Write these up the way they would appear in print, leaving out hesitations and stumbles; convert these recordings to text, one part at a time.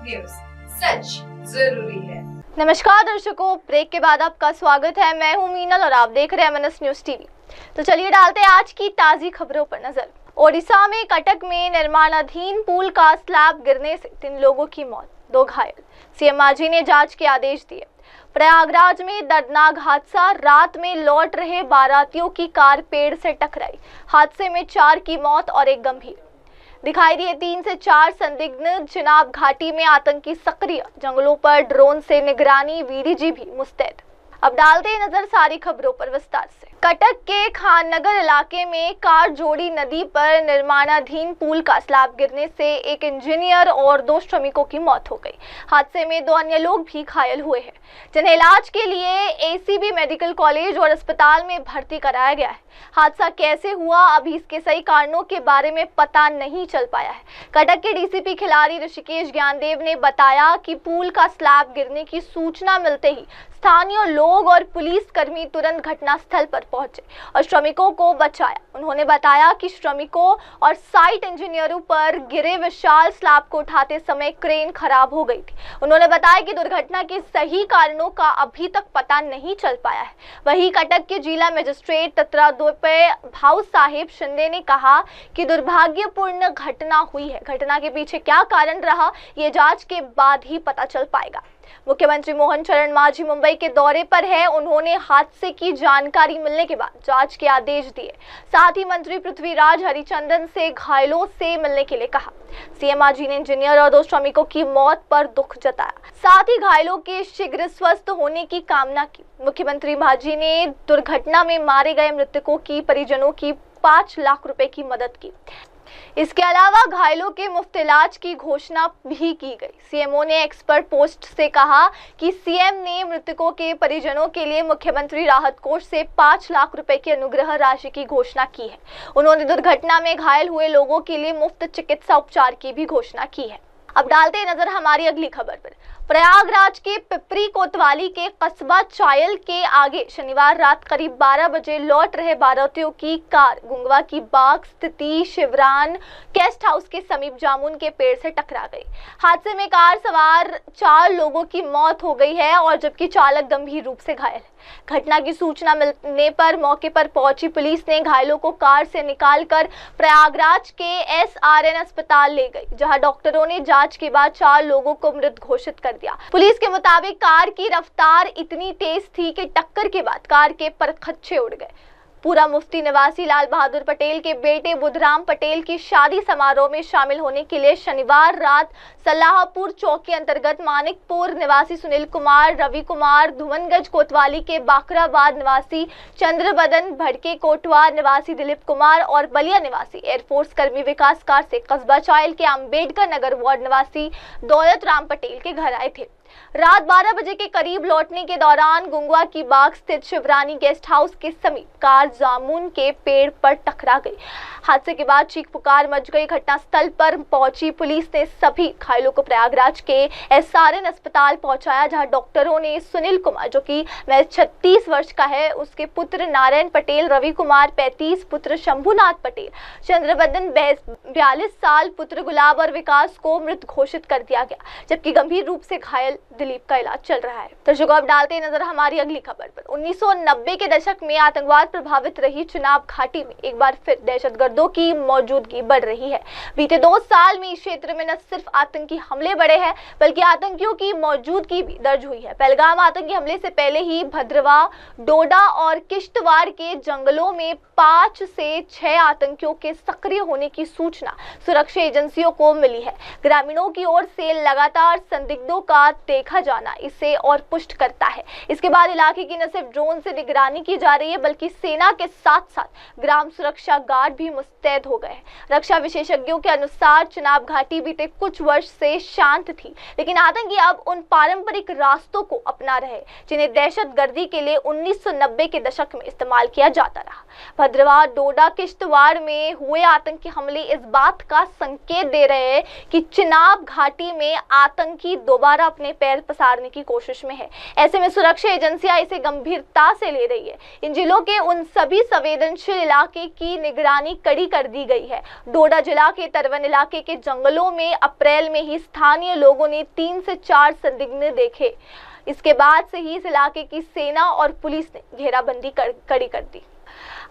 News, सच जरूरी है। नमस्कार दर्शकों, ब्रेक के बाद आपका स्वागत है। मैं हूं मीनल और आप देख रहे हैं MNS न्यूज टीवी। तो चलिए डालते हैं आज की ताजी खबरों पर नजर। ओडिशा में कटक में निर्माणाधीन पुल का स्लैब गिरने से 3 लोगों की मौत, 2 घायल। सीएम मांझी ने जांच के आदेश दिए। प्रयागराज में दर्दनाक हादसा, रात में लौट रहे बारातियों की कार पेड़ से टकराई। हादसे में 4 की मौत और 1 गंभीर। दिखाई दिए 3 से 4 संदिग्ध। चिनाब घाटी में आतंकी सक्रिय, जंगलों पर ड्रोन से निगरानी, VDG भी मुस्तैद। अब डालते हैं नजर सारी खबरों पर विस्तार से। कटक के खाननगर इलाके में कार जोड़ी नदी पर निर्माणाधीन पुल का स्लैब गिरने से एक इंजीनियर और 2 श्रमिकों की मौत हो गई। हादसे में 2 अन्य लोग भी घायल हुए हैं, जिन्हें इलाज के लिए ACB मेडिकल कॉलेज और अस्पताल में भर्ती कराया गया है। हादसा कैसे हुआ, अभी इसके सही कारणों के बारे में पता नहीं चल पाया है। कटक के DCP खिलाड़ी ऋषिकेश ज्ञानदेव ने बताया कि पुल का स्लैब गिरने की सूचना मिलते ही स्थानीय लोग और पुलिस कर्मी तुरंत घटनास्थल पर पहुंचे और श्रमिकों को बचाया। उन्होंने बताया कि श्रमिकों और साइट इंजीनियरों पर गिरे विशाल स्लैब को उठाते समय क्रेन खराब हो गई थी। उन्होंने बताया कि दुर्घटना के सही कारणों का अभी तक पता नहीं चल पाया है। वहीं कटक के जिला मजिस्ट्रेट तत्रादोपे भाऊ साहेब शिंदे ने कहा कि दुर्भाग्यपूर्ण घटना हुई है। घटना के पीछे क्या कारण रहा, ये जांच के बाद ही पता चल पाएगा। मुख्यमंत्री मोहन चरण मांझी मुंबई के दौरे पर है। उन्होंने हादसे की जानकारी मिलने के बाद जांच के आदेश दिए। साथ ही मंत्री पृथ्वीराज हरिचंदन से घायलों से मिलने के लिए कहा। सीएम मांझी ने इंजीनियर और 2 श्रमिकों की मौत पर दुख जताया। साथ ही घायलों के शीघ्र स्वस्थ होने की कामना की। मुख्यमंत्री मांझी ने दुर्घटना में मारे गए मृतकों की परिजनों की 5 लाख रुपए की मदद की। इसके अलावा घायलों के मुफ्त इलाज की घोषणा भी की गई। CMO ने एक्सपर्ट पोस्ट से कहा कि CM ने मृतकों के परिजनों के लिए मुख्यमंत्री राहत कोष से 5 लाख रुपए की अनुग्रह राशि की घोषणा की है। उन्होंने दुर्घटना में घायल हुए लोगों के लिए मुफ्त चिकित्सा उपचार की भी घोषणा की है। अब डालते हैं नजर हमारी अगली खबर पर। प्रयागराज के पिपरी कोतवाली के कस्बा चायल के आगे शनिवार रात करीब 12 बजे लौट रहे बारातियों की कार गुंगवा की बाग स्थिति शिवरान गेस्ट हाउस के समीप जामुन के पेड़ से टकरा गई। हादसे में कार सवार 4 लोगों की मौत हो गई है और जबकि चालक गंभीर रूप से घायल है। घटना की सूचना मिलने पर मौके पर पहुंची पुलिस ने घायलों को कार से निकालकर प्रयागराज के SRN अस्पताल ले गई, जहां डॉक्टरों ने जांच के बाद 4 लोगों को मृत घोषित कर दिया। पुलिस के मुताबिक कार की रफ्तार इतनी तेज थी कि टक्कर के बाद कार के परखच्चे उड़ गए। पूरा मुफ्ती निवासी लाल बहादुर पटेल के बेटे बुधराम पटेल की शादी समारोह में शामिल होने के लिए शनिवार रात सलाहपुर चौकी अंतर्गत मानिकपुर निवासी सुनील कुमार, रवि कुमार, धुमनगंज कोतवाली के बाकराबाद निवासी चंद्रबदन, भड़के कोटवा निवासी दिलीप कुमार और बलिया निवासी एयरफोर्स कर्मी विकास कार से कस्बा चायल के अम्बेडकर नगर वार्ड निवासी दौलत राम पटेल के घर आए थे। रात 12 बजे के करीब लौटने के दौरान गुंगवा की बाग स्थित शिवरानी गेस्ट हाउस के समीप कार जामुन के पेड़ पर टकरा गई। हादसे के बाद चीख पुकार मच गई। घटनास्थल पर पहुंची पुलिस ने सभी घायलों को प्रयागराज के SRN अस्पताल पहुंचाया, जहां डॉक्टरों ने सुनील कुमार, जो कि 36 वर्ष का है, उसके पुत्र नारायण पटेल, रवि कुमार 35, पुत्र शंभुनाथ पटेल, चंद्रबदन 42 साल, पुत्र गुलाब और विकास को मृत घोषित कर दिया गया, जबकि गंभीर रूप से घायल दिलीप का इलाज चल रहा है। दर्शकों, अब डालते हैं नजर हमारी अगली खबर पर। 1990 के दशक में आतंकवाद प्रभावित रही चिनाब घाटी में एक बार फिर दहशतगर्दों की मौजूदगी बढ़ रही है। बीते 2 साल में इस क्षेत्र में न सिर्फ आतंकी हमले बढ़े हैं, बल्कि आतंकियों की मौजूदगी भी दर्ज हुई है। पहलगाम आतंकी हमले से पहले ही भद्रवा, डोडा और किश्तवाड़ के जंगलों में 5 से 6 आतंकियों के सक्रिय होने की सूचना सुरक्षा एजेंसियों को मिली है। ग्रामीणों की ओर से लगातार संदिग्धों का देखा जाना इसे और पुष्ट करता है। इसके बाद इलाके की न सिर्फ ड्रोन से निगरानी की जा रही है, बल्कि सेना के साथ साथ ग्राम सुरक्षा गार्ड भी मुस्तैद हो गए हैं। रक्षा विशेषज्ञों के अनुसार चिनाब घाटी बीते कुछ वर्ष से शांत थी, लेकिन आतंकी अब उन पारंपरिक रास्तों को अपना रहे जिन्हें दहशतगर्दी के लिए 1990 के दशक में इस्तेमाल किया जाता रहा। भद्रवाह, डोडा, किश्तवाड़ में हुए आतंकी हमले इस बात का संकेत दे रहे हैं कि चिनाब घाटी में आतंकी दोबारा अपने पैर पसारने की कोशिश में है। ऐसे में सुरक्षा एजेंसियां इसे गंभीरता से ले रही है। इन जिलों के उन सभी संवेदनशील इलाके की निगरानी कड़ी कर दी गई है। डोडा जिला के तरवन इलाके के जंगलों में अप्रैल में ही स्थानीय लोगों ने 3 से 4 संदिग्ध देखे। इसके बाद से ही इस इलाके की सेना और पुलिस ने घेराबंदी कड़ी कर दी।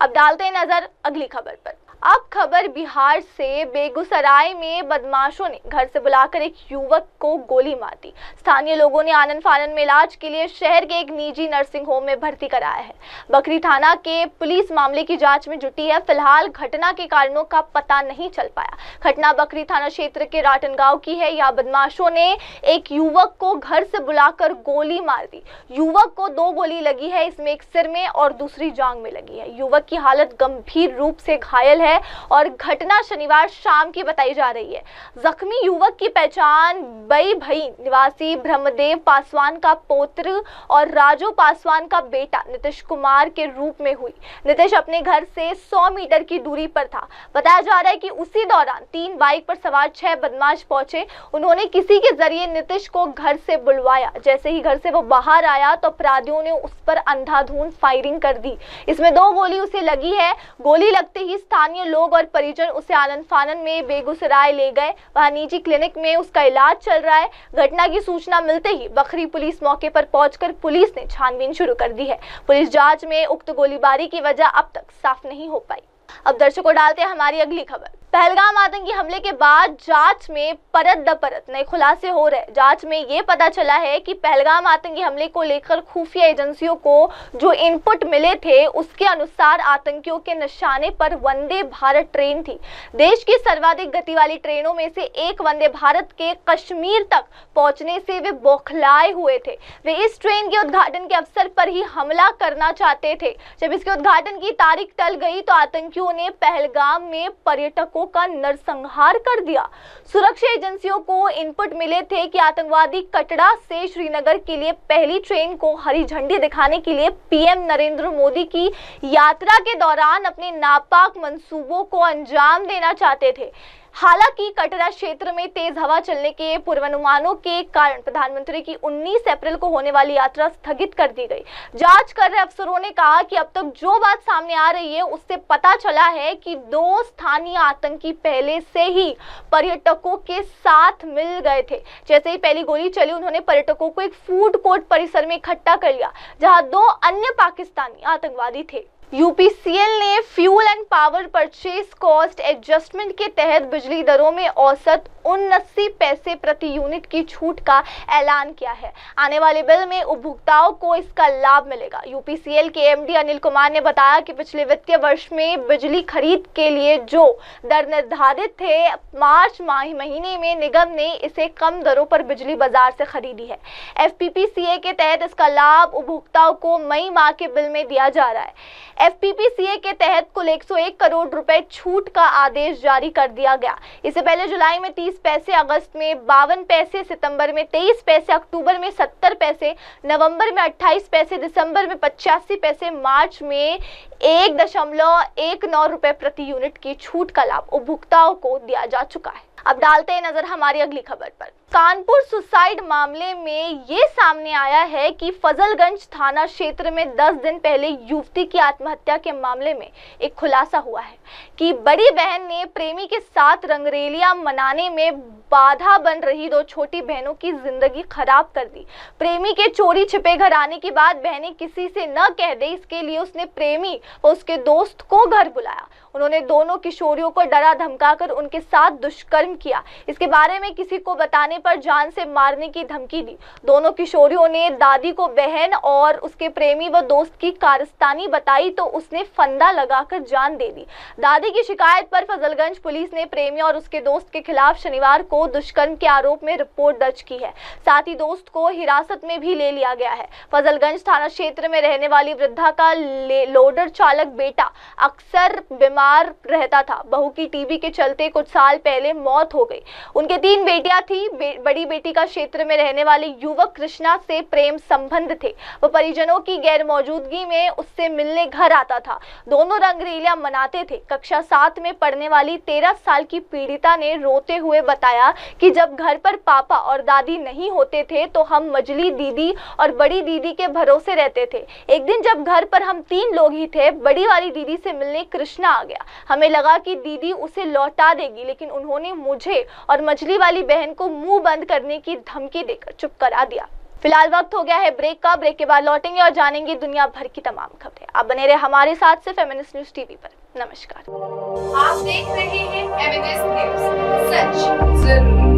अब डालते हैं नजर अगली खबर पर। अब खबर बिहार से। बेगूसराय में बदमाशों ने घर से बुलाकर एक युवक को गोली मार दी। स्थानीय लोगों ने आनन फानन में इलाज के लिए शहर के एक निजी नर्सिंग होम में भर्ती कराया है। बकरी थाना के पुलिस मामले की जांच में जुटी है। फिलहाल घटना के कारणों का पता नहीं चल पाया। घटना बकरी थाना क्षेत्र के राटन गांव की है। यहाँ बदमाशों ने एक युवक को घर से बुलाकर गोली मार दी। युवक को 2 गोली लगी है, इसमें एक सिर में और दूसरी जांघ में लगी है। युवक की हालत गंभीर रूप से घायल है और घटना शनिवार शाम की बताई जा रही है। जख्मी युवक की पहचान बई भई निवासी ब्रह्मदेव पासवान का पौत्र और राजू पासवान का बेटा नीतीश कुमार के रूप में हुई। नीतीश अपने घर से 100 मीटर की दूरी पर था। बताया जा रहा है कि उसी दौरान 3 बाइक पर सवार 6 बदमाश पहुंचे। उन्होंने किसी के जरिए नीतीश को घर से बुलवाया। जैसे ही घर से वो बाहर आया तो अपराधियों ने उस पर अंधाधुंध फायरिंग कर दी। इसमें 2 गोली उसे लगी है। गोली लगते ही स्थानीय लोग और परिजन उसे आनन फानन में बेगूसराय ले गए। वहां निजी क्लिनिक में उसका इलाज चल रहा है। घटना की सूचना मिलते ही बखरी पुलिस मौके पर पहुंचकर पुलिस ने छानबीन शुरू कर दी है। पुलिस जांच में उक्त गोलीबारी की वजह अब तक साफ नहीं हो पाई। अब दर्शकों डालते हैं हमारी अगली खबर। पहलगाम आतंकी हमले के बाद जांच में परत दर परत नए खुलासे हो रहे। जांच में ये पता चला है कि पहलगाम आतंकी हमले को लेकर खुफिया एजेंसियों को जो इनपुट मिले थे उसके अनुसार आतंकियों के निशाने पर वंदे भारत ट्रेन थी। देश की सर्वाधिक गति वाली ट्रेनों में से एक वंदे भारत के कश्मीर तक पहुंचने से वे बौखलाए हुए थे। वे इस ट्रेन के उद्घाटन के अवसर पर ही हमला करना चाहते थे। जब इसके उद्घाटन की तारीख टल गई तो आतंकियों ने पहलगाम में पर्यटकों का नरसंहार कर दिया। सुरक्षा एजेंसियों को इनपुट मिले थे कि आतंकवादी कटरा से श्रीनगर के लिए पहली ट्रेन को हरी झंडी दिखाने के लिए पीएम नरेंद्र मोदी की यात्रा के दौरान अपने नापाक मंसूबों को अंजाम देना चाहते थे। हालांकि कटरा क्षेत्र में तेज हवा चलने के पूर्वानुमानों के कारण प्रधानमंत्री की 19 अप्रैल को होने वाली यात्रा स्थगित कर दी गई। जांच कर रहे अफसरों ने कहा कि अब तक जो बात सामने आ रही है उससे पता चला है कि 2 स्थानीय आतंकी पहले से ही पर्यटकों के साथ मिल गए थे। जैसे ही पहली गोली चली उन्होंने पर्यटकों को एक फूड कोर्ट परिसर में इकट्ठा कर लिया जहां 2 अन्य पाकिस्तानी आतंकवादी थे। यूपीसीएल ने fuel and power purchase cost adjustment के तहत बिजली दरों में औसत 79 पैसे प्रति यूनिट की छूट का ऐलान किया है। आने वाले बिल में उपभोक्ताओं को इसका लाभ मिलेगा। यूपीसीएल के एमडी अनिल कुमार ने बताया कि पिछले वित्तीय वर्ष में बिजली खरीद के लिए जो दर निर्धारित थे, मार्च महीने में निगम ने इसे कम दरों पर बिजली बाजार से खरीदी है। एफपीपीसीए के तहत इसका लाभ उपभोक्ताओं को मई माह के बिल में दिया जा रहा है। एफपीपीसीए के तहत कुल 101 करोड़ रुपए छूट का आदेश जारी कर दिया गया। इससे पहले जुलाई में 30 पैसे, अगस्त में 52 पैसे, सितंबर में 23 पैसे, अक्टूबर में 70 पैसे, नवंबर में 28 पैसे, दिसंबर में 85 पैसे, मार्च में 1.19 रुपए प्रति यूनिट की छूट का लाभ उपभोक्ताओं को दिया जा चुका है। अब डालते हैं नजर हमारी अगली खबर पर। कानपुर सुसाइड मामले में ये सामने आया है कि फजलगंज थाना क्षेत्र में 10 दिन पहले युवती की आत्महत्या के मामले में एक खुलासा हुआ है कि बड़ी बहन ने प्रेमी के साथ रंगरेलियां मनाने में बाधा बन रही 2 छोटी बहनों की जिंदगी खराब कर दी। प्रेमी के चोरी छिपे घर आने के बाद बहनें किसी से न कह दे, इसके लिए उसने प्रेमी व उसके दोस्त को घर बुलाया। उन्होंने दोनों किशोरियों को डरा धमकाकर उनके साथ दुष्कर्म किया। इसके बारे में किसी को बताने पर जान से मारने की धमकी दी। दोनों किशोरियों ने दादी को बहन और उसके प्रेमी व दोस्त की कारस्तानी बताई तो उसने फंदा लगाकर जान दे दी। दादी की शिकायत पर फजलगंज पुलिस ने प्रेमी और उसके दोस्त के खिलाफ शनिवार को दुष्कर्म के आरोप में रिपोर्ट दर्ज की है। साथ ही दोस्त को हिरासत में भी ले लिया गया है। फजलगंज थाना क्षेत्र में रहने वाली वृद्धा का लोडर चालक बेटा अक्सर बीमार रहता था। बहू की टीबी के चलते कुछ साल पहले मौत हो गई। उनके 3 बेटियां थी। बड़ी बेटी का क्षेत्र में रहने वाले युवक कृष्णा से प्रेम संबंध थे। वो परिजनों की गैर मौजूदगी में उससे मिलने घर आता था। दोनों रंगरेलियां मनाते थे। कक्षा 7 में पढ़ने वाली 13 साल की पीड़िता ने रोते हुए बताया कि जब घर पर पापा और दादी नहीं होते थे तो हम मजली दीदी और बड़ी दीदी के भरोसे रहते थे। एक दिन जब घर पर हम 3 लोग ही थे, बड़ी वाली दीदी से मिलने कृष्णा आ गया। हमें लगा कि दीदी उसे लौटा देगी, लेकिन उन्होंने मुझे और मछली वाली बहन को मुंह बंद करने की धमकी देकर चुप करा दिया। फिलहाल वक्त हो गया है ब्रेक का। ब्रेक के बाद लौटेंगे और जानेंगे दुनिया भर की तमाम खबरें। आप बने रहे हमारे साथ सिर्फ MNS न्यूज टीवी पर। नमस्कार। आप देख रहे हैं MNS न्यूज, सच जरूरी।